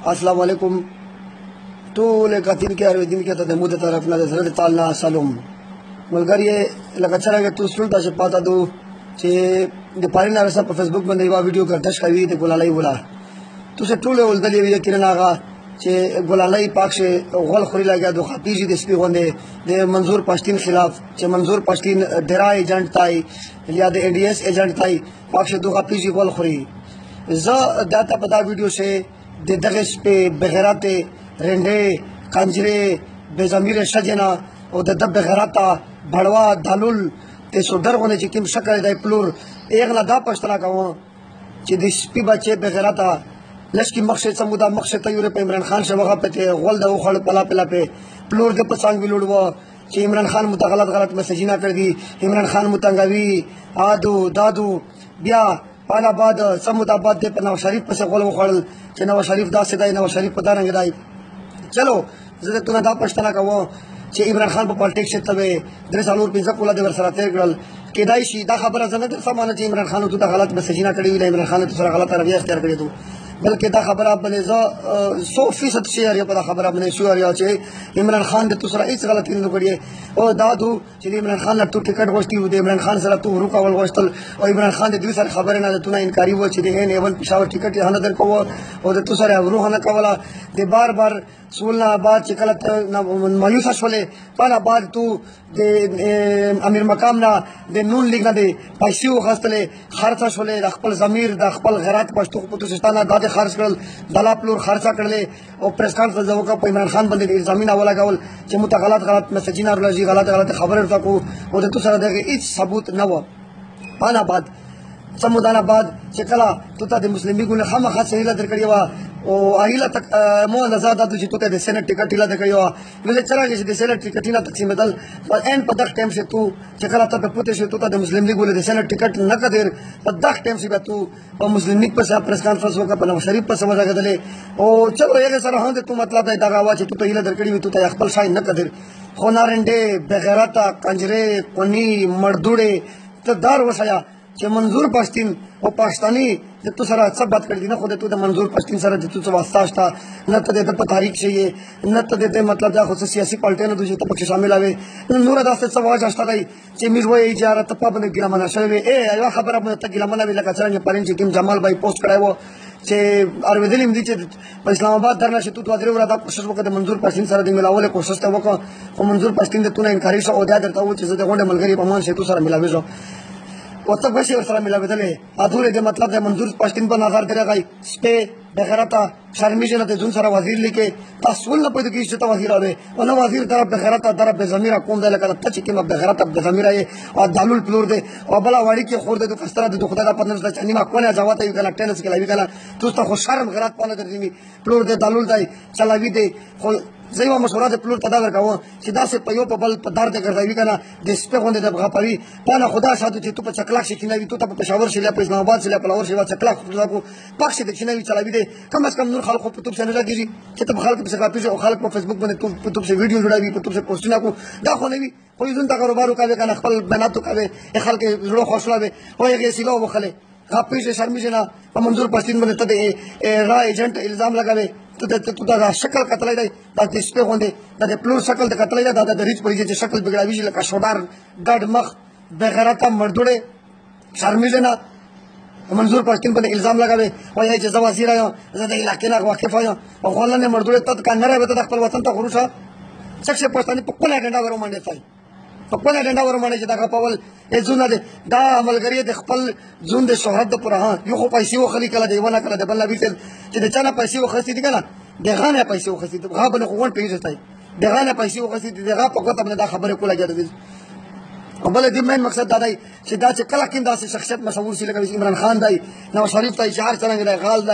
अस्सलाम वालेकुम टोल कतिन के आयुर्वेदिन के तद मुद तरफ ना हजरत ताला सलाम मलगर ये लगा चला के तू सुनता से पता दो जे de parina rasa pe Facebook bande wa video gardash kawi de golalai bola tu se toll उलदली ये किरण आगा che golalai pak se gol khori lagya do khapiji de spi gonde de मंजूर पश्तीन खिलाफ che मंजूर पश्तीन डेरा एजेंट ताई या de ADS एजेंट ताई pak se do khapiji gol khori ز दाता पता वीडियो से de दगस पे बगैराते रेंडे कंजरे बेजमीर सजना और द बगैराता भड़वा दालुल ते सुडर होने चिकिम शक्ल दे प्लूर एक ना दा पश्तरा का वो चे दिस्पी बच्चे बगैराता लश्की मकसद समुदा मकसद तयूरे पे इमरान खान से वहाँ पे थे गोल दा उखड़ पला पला पे प्लूर के पसांग भी लुड़वा चे इमरान खान मुतगलत गलत मैसेजिना कर दी इमरान खान मुतंगवी आदू दादू ब्या पाला बाद समुदाबाद दे नवाज शरीफ पे से गोल उखड़ चे नवाज शरीफ दा से दाई नवाज शरीफ पता रंग दाई चलो जरा तूने दा पश्तना का वो चे इमरान खान पे पॉलिटिक्स से तबे दरस आलूर पिज़्ज़ा कोला दे वर्षराते गल केदाइशी दा खबर जन तो सामान चे इमरान खान तो दा गलत मैसेजिना करी हुई इमरान खान तो सारा गलत रवैया इख्तियार करी तू बल्कि दा खबर आप बने 100% शेयर या पता खबर आपने शेयर या चे इमरान खान दे दूसरा इस गलती न करिए ओ दादू चे इमरान खान तू टिकट गोश्ती दे इमरान खान सरा तू रुकावल गोश्तल और इमरान खान दे दूसरा खबर ना तू ना इनकारी वो चे एन एवन पिशावर टिकट हन दर को और तू सारे रूह न कवला दे बार बार सोलना बाद चे गलत मायूसा छोले पाला बाद तू दे अमीर मकाम ना दे नून लिखना दे पैसे खस्तले खर्चा छोले अखपल जमीर द अखपल गैरत पश्तो पुतुस्ताना दादे खर्च कर दला प्लूर खर्चा कर ले और प्रेस कॉन्फ्रेंस जब का इमरान खान बंदे जमीन वाला गावल जे मुता गलत गलत मैसेजिना रजी गलत गलत खबर को और तो सारा दे इच सबूत न हो पाना बाद समुदाना बाद चकला तो ता दे मुस्लिम भी गुने खम खास सही लदर करिवा ओ आहिला तक मो नजादा तुझी तो दे सेनेट टिकट ला दे करिवा ले चला के दे सेनेट टिकट ना तकसीम बदल पर एन पदक टाइम से तू चकला तब पुते से तो ता दे मुस्लिम लीग बोले दे सेनेट टिकट न कदर पदक टाइम से तू और मुस्लिम लीग पर प्रेस कॉन्फ्रेंस होगा पर शरीफ पर समझ आ गदले ओ चलो ये सर हां दे तू मतलब है दगावा तू तो हिला दर करी तू तो अकबल शाह न कदर खोनारंडे बगैरता कंजरे कोनी मर्दुड़े तो दार वसाया चे मंजूर पश्तीन और पाकिस्तानी जब तो सारा सब बात कर दी ना खुद तो मंजूर पश्तीन सारा जब तो वास्ता था न तो देते तारीख चाहिए न तो देते मतलब जा खुद से सियासी पार्टी ने दूसरी पक्ष शामिल आवे नूर दास से सवाज आस्ता गई चे मिर वो जा रहा तप्पा बने गिला मना शवे ए आया खबर अब तक गिला मना भी लगा चलेंगे पारिन किम जमाल भाई पोस्ट कराए वो चे आयुर्वेदिन दी चे इस्लामाबाद धरना से तू वादरे उरा था कोशिश वक्त मंजूर पश्तीन सारा दिन मिलावले कोशिश था वो मंजूर पश्तीन दे तूने इनकारी से ओदा देता वो चीज देखो मलगरी पमान से तू सारा मिलावे जो वो तब वैसे और मिला बदले अधूरे दे मतलब दे मंजूर पश्तीन पर नजर करेगा स्टे बगैरता शर्मिशन ते जुन सारा वजीर लिखे तसुल न पैदा की तो वजीर आवे और वजीर तरफ बगैरता तरफ बेजमीरा कौन दे लगा तच कि बगैरता बेजमीरा ये और दालुल प्लूर दे और बला वाड़ी के खोर दे तो कस्तरा दे खुदा का पतन से चनी मा कोने जावत है कला टेनिस के लावी कला तू तो खुशारम गरात पाने दे प्लूर दे दालुल दाई चलावी दे زیوا مشورات پلور تداور کاو سیدا سے پیو په بل پدار دے کړای وی کنه د سپه غونډه د بغا پوی پانا خدا ساتو چې تو په چکلاک شي کینوي تو ته په پېښور شي لا په اسلام آباد شي لا په لاهور شي وا چکلاک کو پښه د کینوي چلاوي دي کم از کم نور خلکو په توپ څنګه لګیږي چې ته خلک په څنګه پیژو خلک په فیسبوک باندې په توپ سے ویډیو جوړاوي په توپ سے پوسټونه کو دا خو نه وي خو یزون تا کاروبار وکړي کنه خپل بناتو کوي خلک زړه خوشاله وي او یې سیلو وخله غاپی سے شرمیشنا په منظور پښتین باندې ته را ایجنټ الزام لګاوي تو دا شکل قتلای دی دا د سپه غونډه دا د پلور شکل د قتلای دا د ریچ پولیس چې شکل بګړاوي لکه شودار ګډ مخ بغیرتا مردوړې شرمیشنا منظور پښتین باندې الزام لګاوي وایي چې زوازیر یم زه د علاقې نه واقف یم او خلانه مردوړې تد کنره به د خپل وطن ته غروشه څخه پښتني په کومه ډنډا ورو باندې ځای په کومه ډنډا ور باندې چې دا خپل زونه دا عملګری د خپل زون د شهرت پر ها یو خو پیسې وخلی کله دیونه کله د بل نبی چې د چانه پیسې وخستی دي کنه دغه پیسې وخستی دغه بل خو ون پیسې ځای دغه پیسې وخستی دغه په کوته باندې دا خبره کوله جوړه او بل دې مین مقصد دا دی چې دا چې کله کیند داسې شخصیت مشهور شي لکه عمران خان دی نواز شریف ته اشاره څنګه دی غال